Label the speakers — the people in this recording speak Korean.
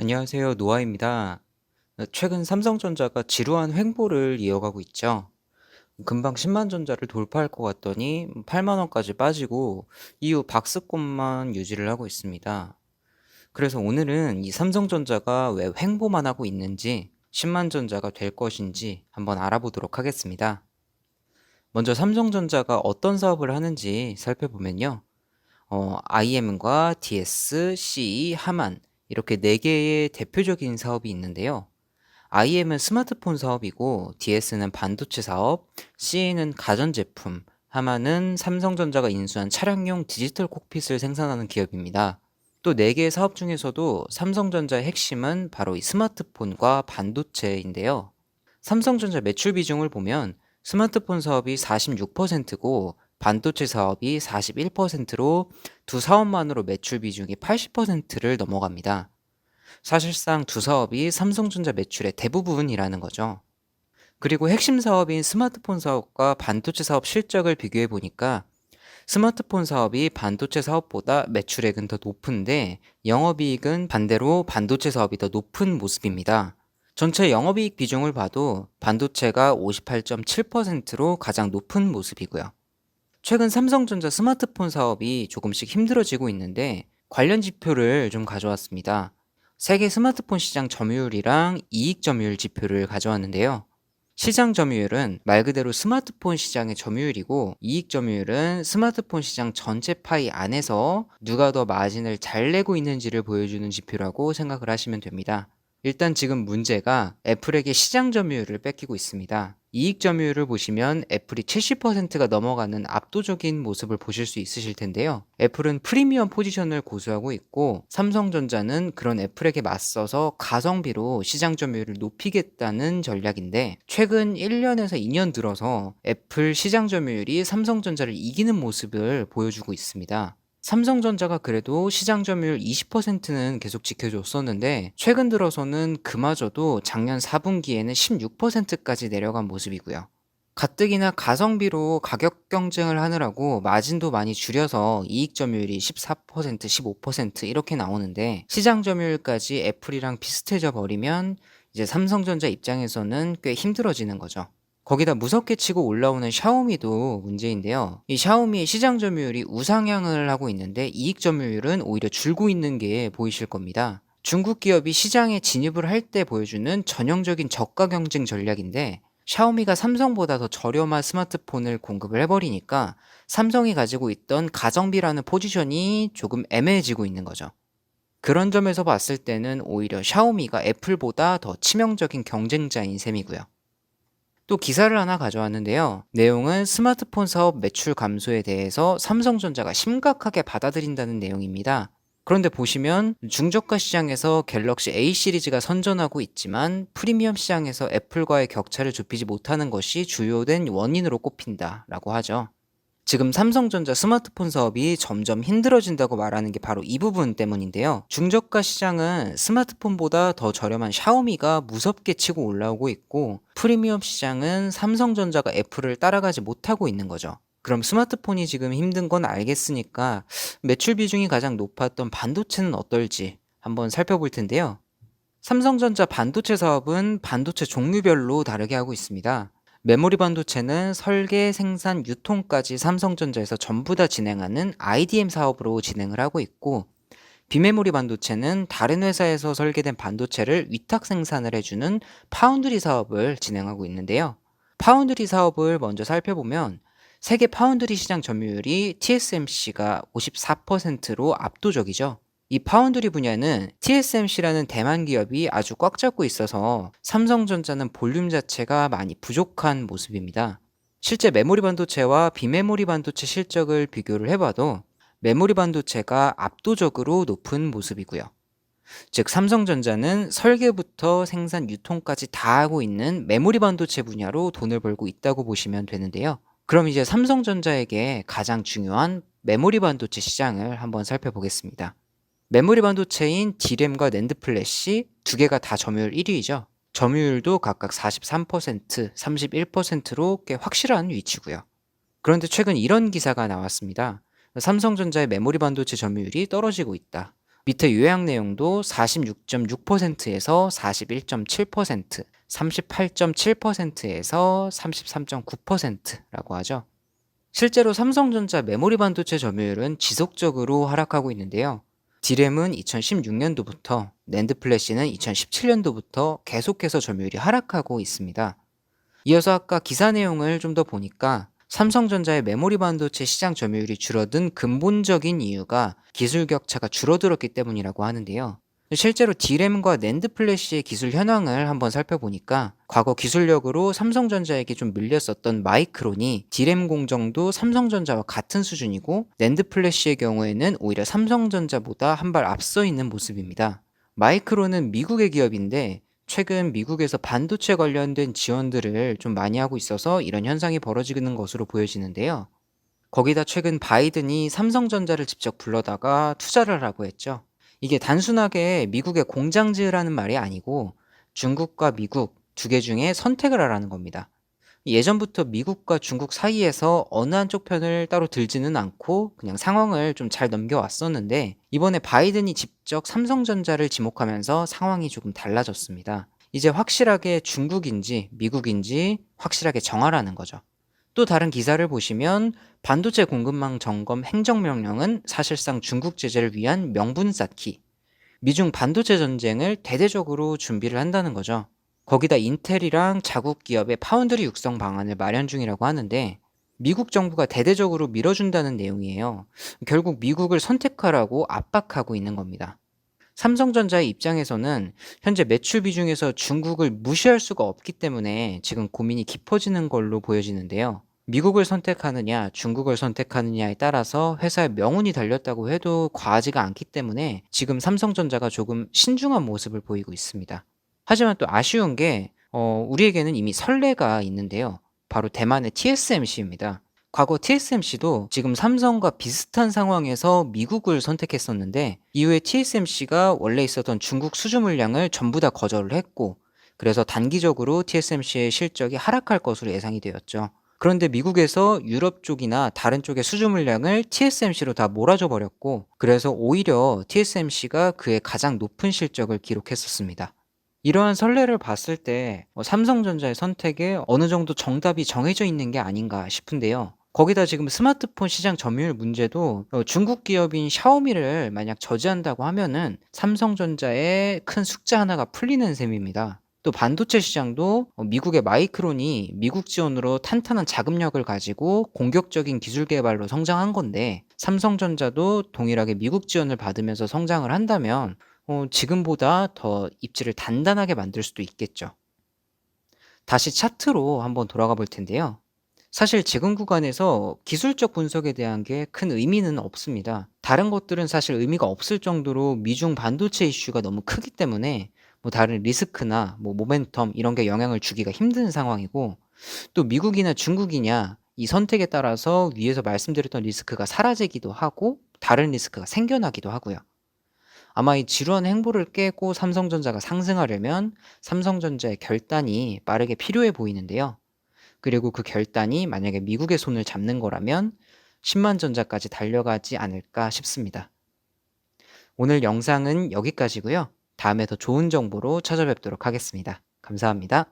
Speaker 1: 안녕하세요. 노아입니다. 최근 삼성전자가 지루한 횡보를 이어가고 있죠. 금방 10만 전자를 돌파할 것 같더니 8만 원까지 빠지고 이후 박스권만 유지를 하고 있습니다. 그래서 오늘은 이 삼성전자가 왜 횡보만 하고 있는지 10만 전자가 될 것인지 한번 알아보도록 하겠습니다. 먼저 삼성전자가 어떤 사업을 하는지 살펴보면요. IM과 DS, CE, 하만 이렇게 네 개의 대표적인 사업이 있는데요. IM은 스마트폰 사업이고 DS는 반도체 사업, CE는 가전제품, 하마는 삼성전자가 인수한 차량용 디지털 콕핏을 생산하는 기업입니다. 또 4개의 사업 중에서도 삼성전자의 핵심은 바로 이 스마트폰과 반도체인데요. 삼성전자 매출 비중을 보면 스마트폰 사업이 46%고 반도체 사업이 41%로 두 사업만으로 매출 비중이 80%를 넘어갑니다. 사실상 두 사업이 삼성전자 매출의 대부분이라는 거죠. 그리고 핵심 사업인 스마트폰 사업과 반도체 사업 실적을 비교해 보니까 스마트폰 사업이 반도체 사업보다 매출액은 더 높은데 영업이익은 반대로 반도체 사업이 더 높은 모습입니다. 전체 영업이익 비중을 봐도 반도체가 58.7%로 가장 높은 모습이고요. 최근 삼성전자 스마트폰 사업이 조금씩 힘들어지고 있는데 관련 지표를 좀 가져왔습니다. 세계 스마트폰 시장 점유율이랑 이익 점유율 지표를 가져왔는데요. 시장 점유율은 말 그대로 스마트폰 시장의 점유율이고 이익 점유율은 스마트폰 시장 전체 파이 안에서 누가 더 마진을 잘 내고 있는지를 보여주는 지표라고 생각을 하시면 됩니다. 일단 지금 문제가 애플에게 시장 점유율을 뺏기고 있습니다. 이익 점유율을 보시면 애플이 70%가 넘어가는 압도적인 모습을 보실 수 있으실 텐데요. 애플은 프리미엄 포지션을 고수하고 있고 삼성전자는 그런 애플에게 맞서서 가성비로 시장 점유율을 높이겠다는 전략인데 최근 1년에서 2년 들어서 애플 시장 점유율이 삼성전자를 이기는 모습을 보여주고 있습니다. 삼성전자가 그래도 시장 점유율 20%는 계속 지켜줬었는데 최근 들어서는 그마저도 작년 4분기에는 16%까지 내려간 모습이고요. 가뜩이나 가성비로 가격 경쟁을 하느라고 마진도 많이 줄여서 이익 점유율이 14%, 15% 이렇게 나오는데 시장 점유율까지 애플이랑 비슷해져 버리면 이제 삼성전자 입장에서는 꽤 힘들어지는 거죠. 거기다 무섭게 치고 올라오는 샤오미도 문제인데요. 이 샤오미의 시장 점유율이 우상향을 하고 있는데 이익 점유율은 오히려 줄고 있는 게 보이실 겁니다. 중국 기업이 시장에 진입을 할 때 보여주는 전형적인 저가 경쟁 전략인데 샤오미가 삼성보다 더 저렴한 스마트폰을 공급을 해버리니까 삼성이 가지고 있던 가성비라는 포지션이 조금 애매해지고 있는 거죠. 그런 점에서 봤을 때는 오히려 샤오미가 애플보다 더 치명적인 경쟁자인 셈이고요. 또 기사를 하나 가져왔는데요. 내용은 스마트폰 사업 매출 감소에 대해서 삼성전자가 심각하게 받아들인다는 내용입니다. 그런데 보시면 중저가 시장에서 갤럭시 A 시리즈가 선전하고 있지만 프리미엄 시장에서 애플과의 격차를 좁히지 못하는 것이 주요된 원인으로 꼽힌다라고 하죠. 지금 삼성전자 스마트폰 사업이 점점 힘들어진다고 말하는 게 바로 이 부분 때문인데요. 중저가 시장은 스마트폰보다 더 저렴한 샤오미가 무섭게 치고 올라오고 있고 프리미엄 시장은 삼성전자가 애플을 따라가지 못하고 있는 거죠. 그럼 스마트폰이 지금 힘든 건 알겠으니까 매출 비중이 가장 높았던 반도체는 어떨지 한번 살펴볼 텐데요. 삼성전자 반도체 사업은 반도체 종류별로 다르게 하고 있습니다. 메모리 반도체는 설계, 생산, 유통까지 삼성전자에서 전부 다 진행하는 IDM 사업으로 진행을 하고 있고 비메모리 반도체는 다른 회사에서 설계된 반도체를 위탁 생산을 해주는 파운드리 사업을 진행하고 있는데요. 파운드리 사업을 먼저 살펴보면 세계 파운드리 시장 점유율이 TSMC가 54%로 압도적이죠. 이 파운드리 분야는 TSMC라는 대만 기업이 아주 꽉 잡고 있어서 삼성전자는 볼륨 자체가 많이 부족한 모습입니다. 실제 메모리 반도체와 비메모리 반도체 실적을 비교를 해봐도 메모리 반도체가 압도적으로 높은 모습이고요. 즉 삼성전자는 설계부터 생산, 유통까지 다 하고 있는 메모리 반도체 분야로 돈을 벌고 있다고 보시면 되는데요. 그럼 이제 삼성전자에게 가장 중요한 메모리 반도체 시장을 한번 살펴보겠습니다. 메모리 반도체인 D램과 낸드 플래시 두 개가 다 점유율 1위죠. 점유율도 각각 43%, 31%로 꽤 확실한 위치고요. 그런데 최근 이런 기사가 나왔습니다. 삼성전자의 메모리 반도체 점유율이 떨어지고 있다. 밑에 요약 내용도 46.6%에서 41.7%, 38.7%에서 33.9%라고 하죠. 실제로 삼성전자 메모리 반도체 점유율은 지속적으로 하락하고 있는데요. D램은 2016년도부터, 낸드 플래시는 2017년도부터 계속해서 점유율이 하락하고 있습니다. 이어서 아까 기사 내용을 좀 더 보니까 삼성전자의 메모리 반도체 시장 점유율이 줄어든 근본적인 이유가 기술 격차가 줄어들었기 때문이라고 하는데요. 실제로 D램과 낸드 플래시의 기술 현황을 한번 살펴보니까 과거 기술력으로 삼성전자에게 좀 밀렸었던 마이크론이 D램 공정도 삼성전자와 같은 수준이고, 낸드 플래시의 경우에는 오히려 삼성전자보다 한 발 앞서 있는 모습입니다. 마이크론은 미국의 기업인데 최근 미국에서 반도체 관련된 지원들을 좀 많이 하고 있어서 이런 현상이 벌어지는 것으로 보여지는데요. 거기다 최근 바이든이 삼성전자를 직접 불러다가 투자를 하라고 했죠. 이게 단순하게 미국에 공장 지으라는 말이 아니고 중국과 미국 두 개 중에 선택을 하라는 겁니다. 예전부터 미국과 중국 사이에서 어느 한쪽 편을 따로 들지는 않고 그냥 상황을 좀 잘 넘겨왔었는데, 이번에 바이든이 직접 삼성전자를 지목하면서 상황이 조금 달라졌습니다. 이제 확실하게 중국인지 미국인지 확실하게 정하라는 거죠. 또 다른 기사를 보시면 반도체 공급망 점검 행정명령은 사실상 중국 제재를 위한 명분 쌓기, 미중 반도체 전쟁을 대대적으로 준비를 한다는 거죠. 거기다 인텔이랑 자국 기업의 파운드리 육성 방안을 마련 중이라고 하는데, 미국 정부가 대대적으로 밀어준다는 내용이에요. 결국 미국을 선택하라고 압박하고 있는 겁니다. 삼성전자의 입장에서는 현재 매출 비중에서 중국을 무시할 수가 없기 때문에 지금 고민이 깊어지는 걸로 보여지는데요. 미국을 선택하느냐, 중국을 선택하느냐에 따라서 회사의 명운이 달렸다고 해도 과하지가 않기 때문에 지금 삼성전자가 조금 신중한 모습을 보이고 있습니다. 하지만 또 아쉬운 게 우리에게는 이미 선례가 있는데요. 바로 대만의 TSMC입니다. 과거 TSMC도 지금 삼성과 비슷한 상황에서 미국을 선택했었는데, 이후에 TSMC가 원래 있었던 중국 수주 물량을 전부 다 거절을 했고, 그래서 단기적으로 TSMC의 실적이 하락할 것으로 예상이 되었죠. 그런데 미국에서 유럽 쪽이나 다른 쪽의 수주 물량을 TSMC로 다 몰아줘 버렸고, 그래서 오히려 TSMC가 그의 가장 높은 실적을 기록했었습니다. 이러한 선례를 봤을 때 삼성전자의 선택에 어느 정도 정답이 정해져 있는 게 아닌가 싶은데요. 거기다 지금 스마트폰 시장 점유율 문제도 중국 기업인 샤오미를 만약 저지한다고 하면은 삼성전자의 큰 숙제 하나가 풀리는 셈입니다. 또 반도체 시장도 미국의 마이크론이 미국 지원으로 탄탄한 자금력을 가지고 공격적인 기술 개발로 성장한 건데, 삼성전자도 동일하게 미국 지원을 받으면서 성장을 한다면 지금보다 더 입지를 단단하게 만들 수도 있겠죠. 다시 차트로 한번 돌아가 볼 텐데요. 사실 지금 구간에서 기술적 분석에 대한 게 큰 의미는 없습니다. 다른 것들은 사실 의미가 없을 정도로 미중 반도체 이슈가 너무 크기 때문에 뭐 다른 리스크나 뭐 모멘텀 이런 게 영향을 주기가 힘든 상황이고, 또 미국이나 중국이냐 이 선택에 따라서 위에서 말씀드렸던 리스크가 사라지기도 하고 다른 리스크가 생겨나기도 하고요. 아마 이 지루한 행보를 깨고 삼성전자가 상승하려면 삼성전자의 결단이 빠르게 필요해 보이는데요. 그리고 그 결단이 만약에 미국의 손을 잡는 거라면 10만 전자까지 달려가지 않을까 싶습니다. 오늘 영상은 여기까지고요. 다음에 더 좋은 정보로 찾아뵙도록 하겠습니다. 감사합니다.